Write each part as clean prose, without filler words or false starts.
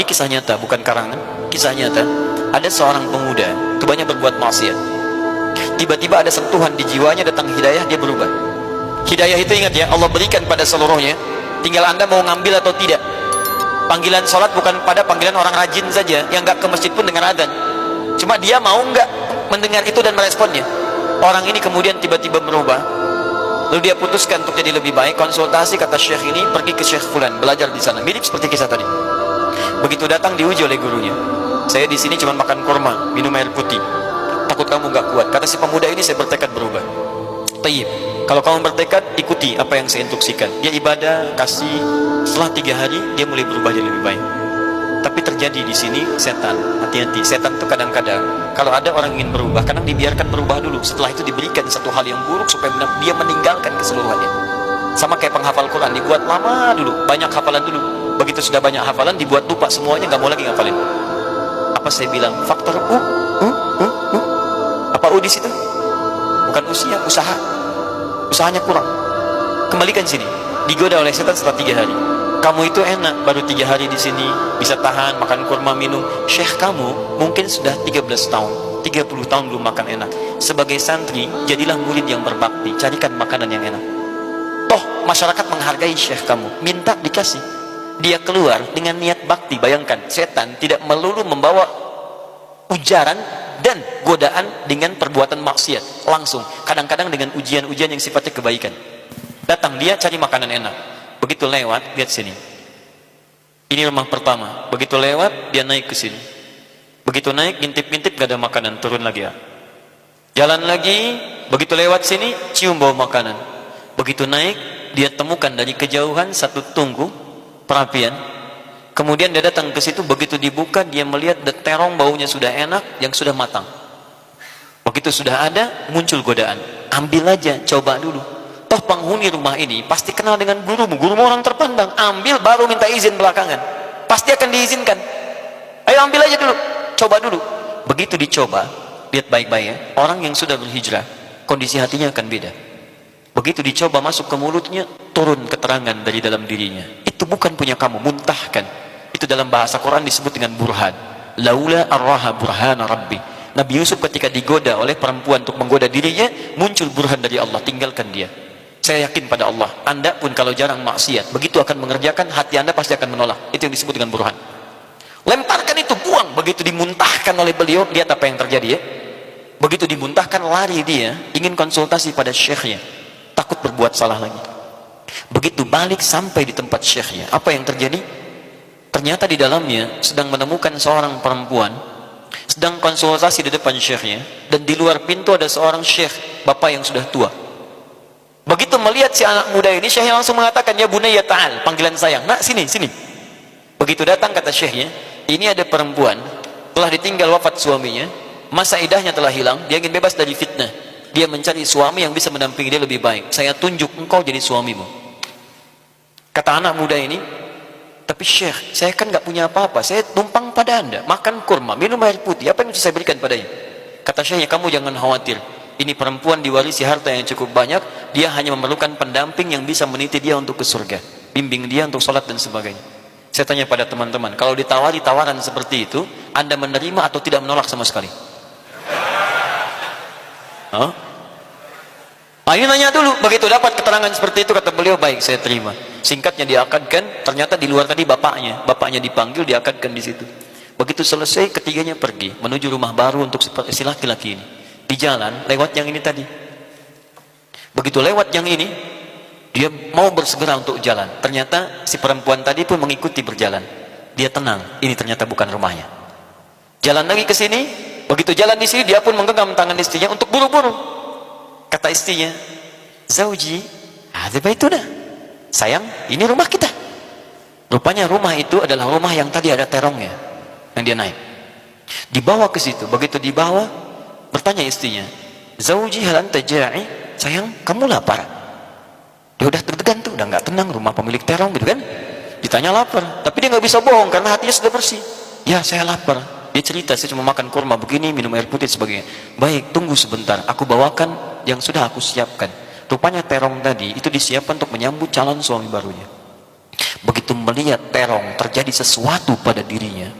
ini kisah nyata, bukan karangan, kisah nyata. Ada seorang pemuda, itu banyak berbuat maksiat. Tiba-tiba ada sentuhan di jiwanya, datang hidayah, dia berubah. Hidayah itu ingat ya, Allah berikan pada seluruhnya, tinggal anda mau ngambil atau tidak. Panggilan sholat bukan pada panggilan orang rajin saja, yang gak ke masjid pun dengar adzan. Cuma dia mau nggak mendengar itu dan meresponnya. Orang ini kemudian tiba-tiba berubah, lalu dia putuskan untuk jadi lebih baik. Konsultasi, kata syekh ini, pergi ke syekh fulan, belajar di sana. Mirip seperti kisah tadi. Begitu datang diuji oleh gurunya, saya di sini cuma makan kurma, minum air putih, takut kamu nggak kuat. Kata si pemuda ini, saya bertekad berubah. Tayyib, kalau kamu bertekad, ikuti apa yang saya instruksikan. Dia ibadah, kasih. Setelah 3 hari dia mulai berubah jadi lebih baik. Tapi terjadi di sini setan. Hati-hati, setan itu kadang-kadang kalau ada orang ingin berubah, kadang dibiarkan berubah dulu. Setelah itu diberikan satu hal yang buruk supaya dia meninggalkan keseluruhannya. Sama kayak penghafal Quran, dibuat lama dulu, banyak hafalan dulu. Begitu sudah banyak hafalan, dibuat lupa semuanya, nggak mau lagi ngafalin. Apa saya bilang? Faktor apa di situ? Bukan usia, usaha. Usahanya kurang. Kembalikan sini. Digoda oleh setan setelah 3 hari. Kamu itu enak, baru 3 hari di sini, bisa tahan, makan kurma, minum. Syekh kamu mungkin sudah 13 tahun, 30 tahun belum makan enak. Sebagai santri, jadilah murid yang berbakti, carikan makanan yang enak. Toh, masyarakat menghargai syekh kamu, minta dikasih. Dia keluar dengan niat bakti. Bayangkan, setan tidak melulu membawa ujaran dan godaan dengan perbuatan maksiat. Langsung, kadang-kadang dengan ujian-ujian yang sifatnya kebaikan. Datang dia cari makanan enak. Begitu lewat, lihat sini. Ini rumah pertama. Begitu lewat, dia naik ke sini. Begitu naik, ngintip-ngintip gak ada makanan, turun lagi ya. Jalan lagi, begitu lewat sini, cium bau makanan. Begitu naik, dia temukan dari kejauhan satu tungku perapian. Kemudian dia datang ke situ, begitu dibuka, dia melihat terong baunya sudah enak, yang sudah matang. Begitu sudah ada, muncul godaan. Ambil aja, coba dulu. Toh penghuni rumah ini pasti kenal dengan gurumu orang terpandang. Ambil baru minta izin belakangan, pasti akan diizinkan. Ayo ambil aja dulu, coba dulu. Begitu dicoba, lihat baik-baik ya, orang yang sudah berhijrah kondisi hatinya akan beda. Begitu dicoba masuk ke mulutnya, turun keterangan dari dalam dirinya, itu bukan punya kamu, muntahkan. Itu dalam bahasa Quran disebut dengan burhan. Laula arraha burhana rabbi. Nabi Yusuf ketika digoda oleh perempuan untuk menggoda dirinya, muncul burhan dari Allah, tinggalkan dia. Saya yakin pada Allah, anda pun kalau jarang maksiat, begitu akan mengerjakan, hati anda pasti akan menolak. Itu yang disebut dengan burhan. Lemparkan itu, buang. Begitu dimuntahkan oleh beliau, lihat apa yang terjadi ya. Begitu dimuntahkan, lari dia, ingin konsultasi pada syekhnya, takut berbuat salah lagi. Begitu balik sampai di tempat syekhnya, apa yang terjadi? Ternyata di dalamnya sedang menemukan seorang perempuan, sedang konsultasi di depan syekhnya, dan di luar pintu ada seorang syekh, bapak yang sudah tua. Begitu melihat si anak muda ini, syekhnya langsung mengatakan, ya bunayya ta'al, panggilan sayang, nak sini, sini. Begitu datang, kata syekhnya, ini ada perempuan, telah ditinggal wafat suaminya, masa idahnya telah hilang, dia ingin bebas dari fitnah, dia mencari suami yang bisa mendampingi dia lebih baik, saya tunjuk engkau jadi suamimu. Kata anak muda ini, tapi syekh, saya kan gak punya apa-apa, saya tumpang pada anda, makan kurma, minum air putih, apa yang bisa saya berikan padanya? Kata syekhnya, kamu jangan khawatir, ini perempuan diwarisi harta yang cukup banyak, dia hanya memerlukan pendamping yang bisa meniti dia untuk ke surga, bimbing dia untuk sholat dan sebagainya. Saya tanya pada teman-teman, kalau ditawari tawaran seperti itu, anda menerima atau tidak menolak sama sekali? Nah, ini nanya dulu. Begitu dapat keterangan seperti itu, kata beliau, baik, saya terima. Singkatnya diakadkan, ternyata di luar tadi bapaknya dipanggil, diakadkan di situ. Begitu selesai, ketiganya pergi menuju rumah baru untuk si laki-laki ini. Di jalan lewat yang ini tadi. Begitu lewat yang ini, dia mau bersegera untuk jalan. Ternyata si perempuan tadi pun mengikuti berjalan. Dia tenang, ini ternyata bukan rumahnya. Jalan lagi ke sini, begitu jalan di sini, dia pun menggenggam tangan istrinya untuk buru-buru. Kata istrinya, Zauji, hadza baituna. Sayang, ini rumah kita. Rupanya rumah itu adalah rumah yang tadi ada terongnya, yang dia naik. Dibawa ke situ, begitu dibawa, bertanya istrinya, Zauji hal anta ja'i? Sayang, kamu lapar? Dia udah deg-degan tuh, udah nggak tenang, rumah pemilik terong gitu kan. Ditanya lapar, tapi dia nggak bisa bohong karena hatinya sudah bersih. Ya, saya lapar. Dia cerita, saya cuma makan kurma begini, minum air putih sebagainya. Baik, tunggu sebentar, aku bawakan yang sudah aku siapkan. Rupanya terong tadi itu disiapkan untuk menyambut calon suami barunya. begitu melihat terong terjadi sesuatu pada dirinya,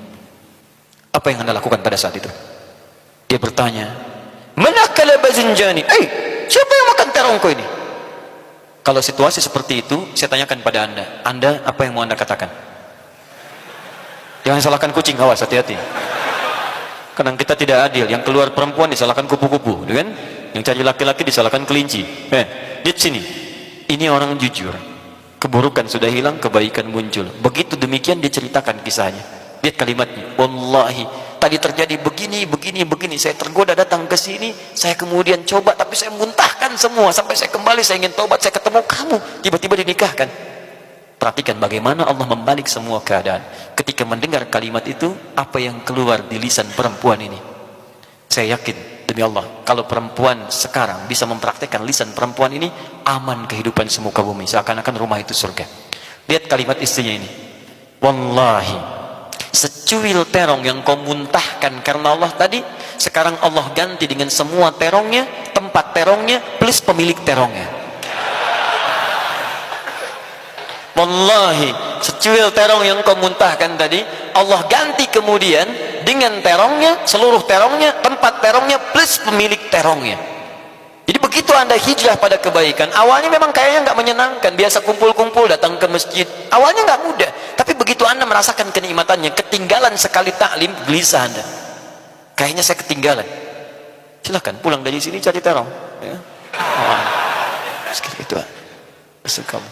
apa yang Anda lakukan pada saat itu? Dia bertanya, manakala bazinjani, siapa yang makan terongku ini? Kalau situasi seperti itu, saya tanyakan pada Anda apa yang mau Anda katakan? Jangan salahkan kucing, awas, hati-hati. Karena kita tidak adil, yang keluar perempuan disalahkan kupu-kupu, kan? Yang cari laki-laki disalahkan kelinci. Lihat sini, ini orang jujur, keburukan sudah hilang, kebaikan muncul. Begitu demikian dia ceritakan kisahnya. Lihat kalimatnya, wallahi tadi terjadi begini, saya tergoda datang ke sini, saya kemudian coba, tapi saya muntahkan semua, sampai saya kembali, saya ingin taubat, saya ketemu kamu, tiba-tiba dinikahkan. Perhatikan bagaimana Allah membalik semua keadaan. Ketika mendengar kalimat itu, apa yang keluar di lisan perempuan ini? Saya yakin, demi Allah, kalau perempuan sekarang bisa mempraktekkan lisan perempuan ini, aman kehidupan semuka bumi, seakan-akan rumah itu surga. Lihat kalimat istrinya ini, wallahi, secuil terong yang kau muntahkan karena Allah tadi, sekarang Allah ganti dengan semua terongnya, tempat terongnya, plus pemilik terongnya. Wallahi, secuil terong yang kau muntahkan tadi, Allah ganti kemudian dengan terongnya, seluruh terongnya, tempat terongnya, plus pemilik terongnya. Jadi begitu Anda hijrah pada kebaikan, awalnya memang kayaknya nggak menyenangkan, biasa kumpul-kumpul, datang ke masjid, awalnya nggak mudah, tapi begitu Anda merasakan kenikmatannya, ketinggalan sekali taklim, gelisah Anda, kayaknya saya ketinggalan, silahkan pulang dari sini cari terong, ya. Sekitar itu, besok kamu.